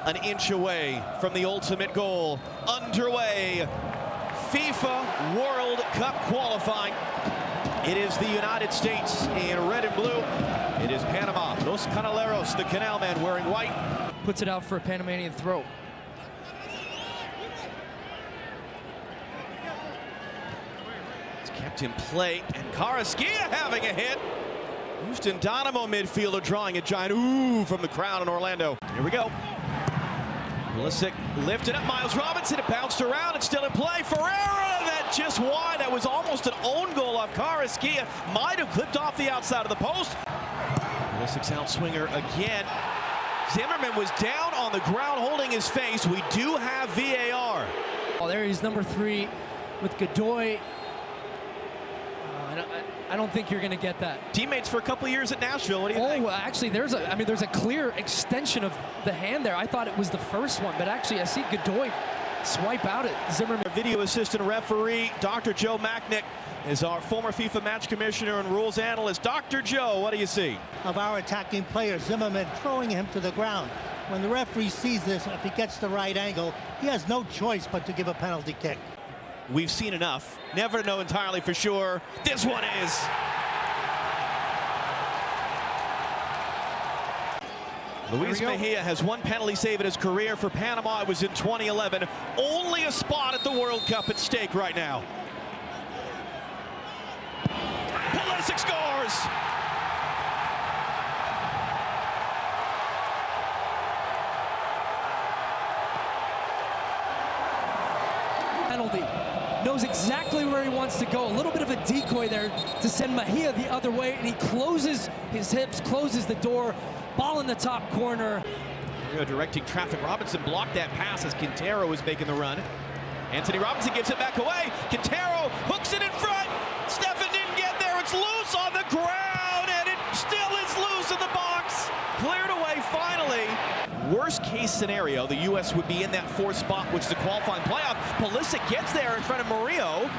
an inch away from the ultimate goal. Underway, FIFA World Cup qualifying. It is the United States in red and blue. It is Panama, Los Canaleros, the Canal Man wearing white. Puts it out for a Panamanian throw. It's kept in play, and Carrasquilla having a hit. Houston Dynamo midfielder drawing a giant ooh from the crowd in Orlando. Here we go. Pulisic lifted up Miles Robinson. It bounced around. It's still in play. Ferreira, that just wide. That was almost an own goal off Carrasquilla. Might have clipped off the outside of the post. Pulisic's outswinger again. Zimmerman was down on the ground holding his face. We do have VAR. Oh, there he's number 3 with Godoy. I don't think you're going to get that. Teammates for a couple of years at Nashville. What do you think? Oh, actually, there's a clear extension of the hand there. I thought it was the first one, but actually, I see Godoy swipe out at Zimmerman. Video assistant referee, Dr. Joe Macknick, is our former FIFA match commissioner and rules analyst. Dr. Joe, what do you see? Of our attacking player, Zimmerman, throwing him to the ground. When the referee sees this, if he gets the right angle, he has no choice but to give a penalty kick. We've seen enough. Never know entirely for sure. This one is. Luis Mejia has one penalty save in his career for Panama. It was in 2011. Only a spot at the World Cup at stake right now. Pulisic scores! Penalty. Knows exactly where he wants to go. A little bit of a decoy there to send Mejia the other way, and he closes his hips, closes the door. Ball in the top corner. Directing traffic. Robinson blocked that pass as Quintero was making the run. Anthony Robinson gives it back away. Quintero hooks it in front. Stefan didn't get there. It's loose on the ground, and it still is loose in the box. Cleared away finally. Worst case scenario, the U.S. would be in that 4th spot, which is the qualifying playoff. Pulisic gets there in front of Murillo.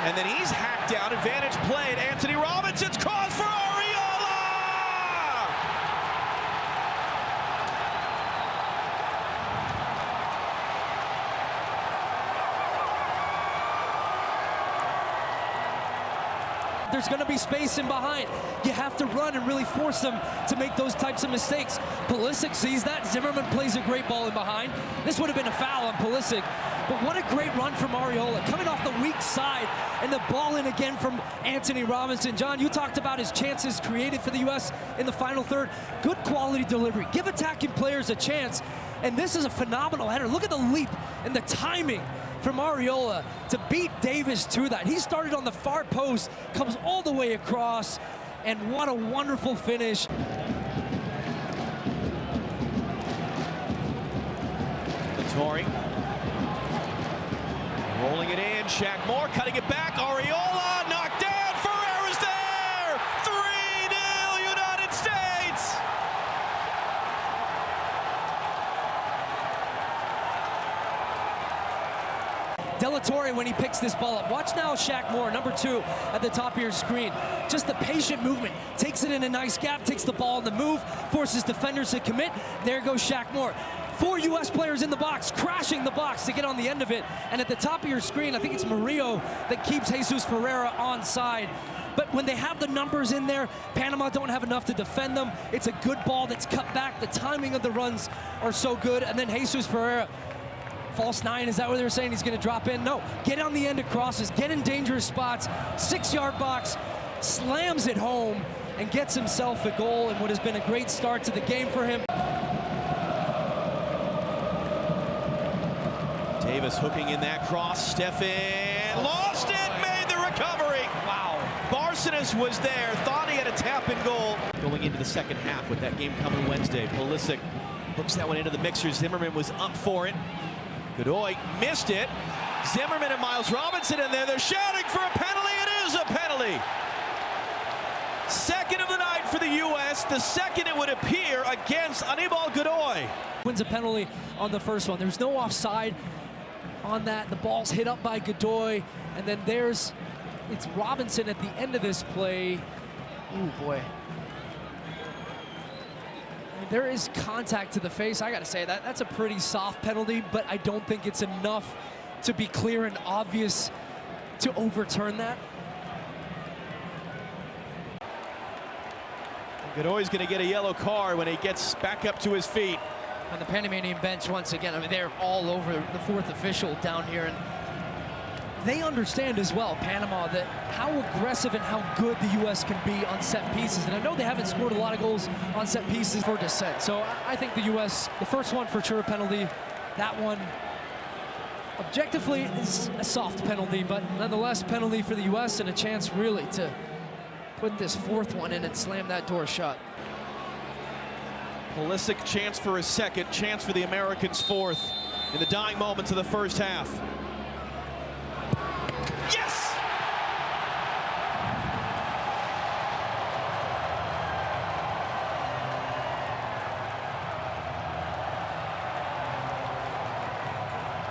And then he's hacked down. Advantage played. Anthony Robinson's cross for Ariola! There's going to be space in behind. You have to run and really force them to make those types of mistakes. Pulisic sees that. Zimmerman plays a great ball in behind. This would have been a foul on Pulisic. But what a great run from Ariola. Coming off the weak side, and the ball in again from Anthony Robinson. John, you talked about his chances created for the U.S. in the final third. Good quality delivery. Give attacking players a chance. And this is a phenomenal header. Look at the leap and the timing from Ariola to beat Davis to that. He started on the far post, comes all the way across, and what a wonderful finish. Tori rolling it in. Shaq Moore cutting it back. Ariola knocked down. Ferreira's there. 3-0 United States. De La Torre, when he picks this ball up. Watch now Shaq Moore, number 2 at the top of your screen. Just the patient movement. Takes it in a nice gap, takes the ball in the move, forces defenders to commit. There goes Shaq Moore. 4 U.S. players in the box, crashing the box to get on the end of it. And at the top of your screen, I think it's Murillo that keeps Jesus Ferreira onside. But when they have the numbers in there, Panama don't have enough to defend them. It's a good ball that's cut back. The timing of the runs are so good. And then Jesus Ferreira, false 9, is that what they're saying? He's going to drop in? No, get on the end of crosses, get in dangerous spots, 6-yard box, slams it home, and gets himself a goal in what has been a great start to the game for him. Davis hooking in that cross. Stefan lost it, made the recovery. Wow. Barcenas was there, thought he had a tap in goal. Going into the second half with that game coming Wednesday. Pulisic hooks that one into the mixer. Zimmerman was up for it. Godoy missed it. Zimmerman and Miles Robinson in there. They're shouting for a penalty. It is a penalty. Second of the night for the U.S. The second, it would appear, against Anibal Godoy. Wins a penalty on the first one. There's no offside on that. The ball's hit up by Godoy. And then it's Robinson at the end of this play. Ooh, boy. There is contact to the face. I gotta say that's a pretty soft penalty, but I don't think it's enough to be clear and obvious to overturn that. Godoy's going to get a yellow card when he gets back up to his feet. On the Panamanian bench once again, I mean, they're all over the fourth official down here, and they understand as well, Panama, that how aggressive and how good the U.S. can be on set pieces. And I know they haven't scored a lot of goals on set pieces for dissent. So I think the U.S., the first one for sure a penalty, that one objectively is a soft penalty, but nonetheless penalty for the U.S. and a chance really to put this fourth one in and slam that door shut. Pulisic chance for his second, chance for the Americans' fourth in the dying moments of the first half. Yes!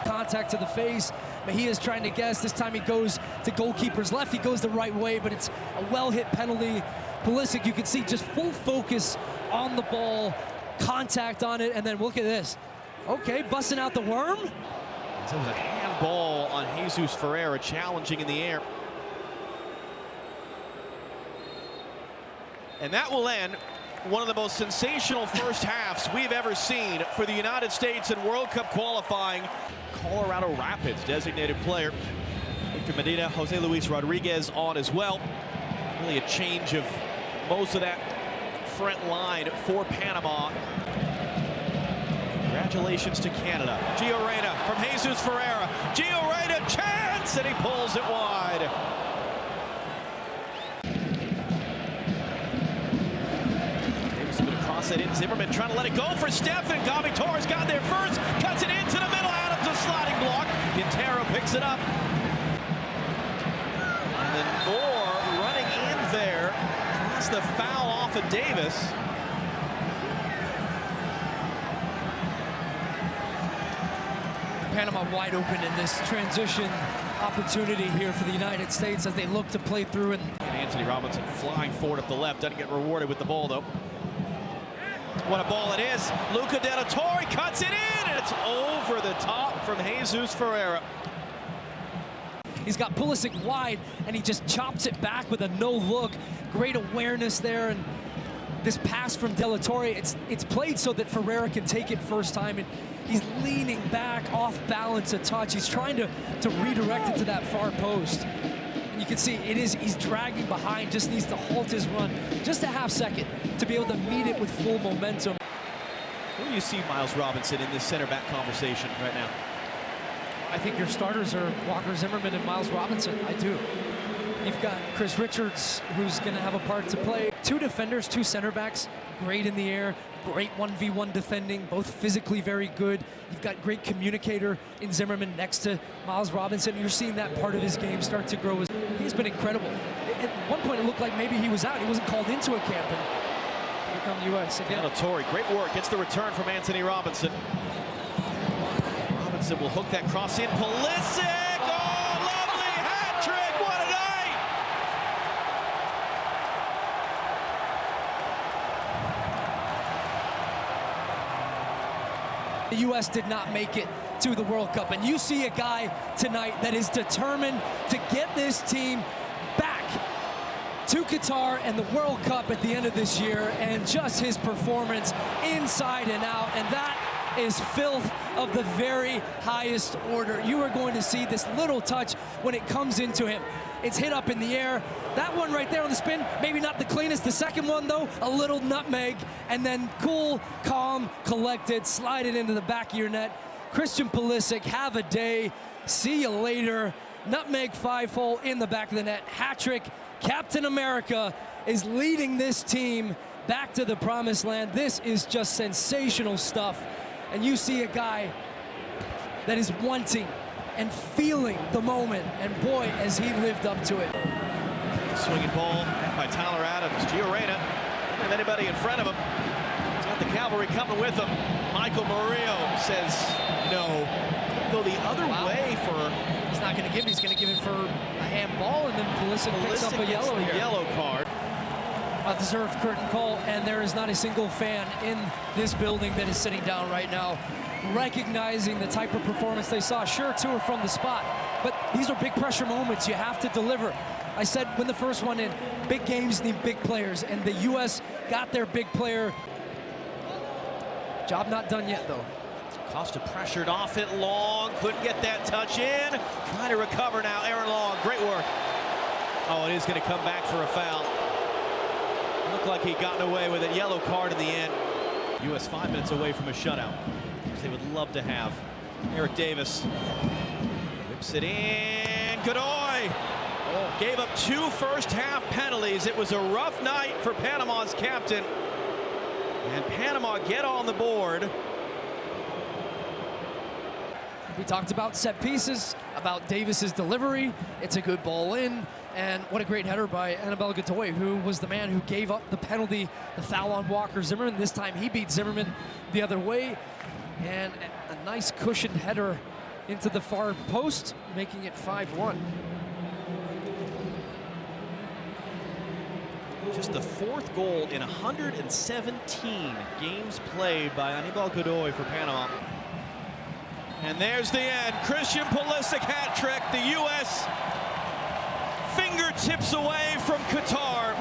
Contact to the face. Mejia is trying to guess. This time he goes to goalkeeper's left. He goes the right way, but it's a well-hit penalty. Pulisic, you can see just full focus on the ball, contact on it, and then look at this. Okay, busting out the worm. So it was a handball on Jesus Ferreira, challenging in the air. And that will end one of the most sensational first halves we've ever seen for the United States in World Cup qualifying. Colorado Rapids designated player Victor Medina, Jose Luis Rodriguez on as well. Really a change of most of that front line for Panama. Congratulations to Canada. Gio Reyna from Jesus Ferreira. Gio Reyna, chance, and he pulls it wide. Davis is going to cross it in. Zimmerman trying to let it go for Stefan. Gabi Torres got there first, cuts it into the middle. Adams a sliding block. Quintero picks it up. And then Moore running in there. That's the foul off of Davis. Panama wide open in this transition opportunity here for the United States as they look to play through. And Anthony Robinson flying forward up the left, doesn't get rewarded with the ball though. What a ball it is. Luca De La Torre cuts it in, and it's over the top from Jesus Ferreira. He's got Pulisic wide, and he just chops it back with a no-look. Great awareness there, and this pass from De La Torre, it's played so that Ferreira can take it first time, and he's leaning back off balance a touch. He's trying to redirect it to that far post. And you can see he's dragging behind, just needs to halt his run just a half second to be able to meet it with full momentum. Who do you see Miles Robinson in this center back conversation right now? I think your starters are Walker Zimmerman and Miles Robinson. I do. You've got Chris Richards, who's going to have a part to play. Two defenders, two center backs, great in the air, great 1v1 defending, both physically very good. You've got great communicator in Zimmerman next to Miles Robinson. You're seeing that part of his game start to grow. He's been incredible. At one point, it looked like maybe he was out. He wasn't called into a camp. And here come the U.S. again. De La Torre, great work. Gets the return from Anthony Robinson. Robinson will hook that cross in. Pulisic! Oh, lovely hat trick! What a night! The U.S. did not make it to the World Cup, and you see a guy tonight that is determined to get this team back to Qatar and the World Cup at the end of this year, and just his performance inside and out, and that is filth of the very highest order. You are going to see this little touch when it comes into him. It's hit up in the air. That one right there on the spin, maybe not the cleanest. The second one, though, a little nutmeg, and then cool, calm, collected, slide it into the back of your net. Christian Pulisic, have a day. See you later. Nutmeg 5-hole in the back of the net. Hat-trick. Captain America is leading this team back to the promised land. This is just sensational stuff. And you see a guy that is wanting and feeling the moment, and boy, has he lived up to it. Swinging ball by Tyler Adams. Gio Reyna, doesn't have anybody in front of him. He's got the cavalry coming with him. Michael Murillo says no. He's going to go the other way for... He's not going to give it. He's going to give it for a handball, and then Pulisic picks up a yellow here. Yellow card. A deserved curtain call, and there is not a single fan in this building that is sitting down right now, recognizing the type of performance they saw. Sure, two are from the spot, but these are big pressure moments. You have to deliver. I said when the first one in, big games need big players, and the U.S. got their big player. Job not done yet, though. Costa pressured off it. Long couldn't get that touch in. Trying to recover now. Aaron Long, great work. Oh, it is going to come back for a foul. Looked like he'd gotten away with it. Yellow card in the end. U.S. 5 minutes away from a shutout, which they would love to have. Eric Davis whips it in. Godoy gave up 2 first-half penalties. It was a rough night for Panama's captain. And Panama get on the board. We talked about set pieces, about Davis's delivery. It's a good ball in, and what a great header by Annabelle Godoy, who was the man who gave up the penalty, the foul on Walker Zimmerman. This time he beat Zimmerman the other way, and a nice cushioned header into the far post, making it 5-1. Just the 4th goal in 117 games played by Annabelle Godoy for Panama. And there's the end. Christian Pulisic hat trick. The U.S. fingertips away from Qatar.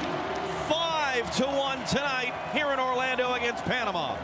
5-1 tonight here in Orlando against Panama.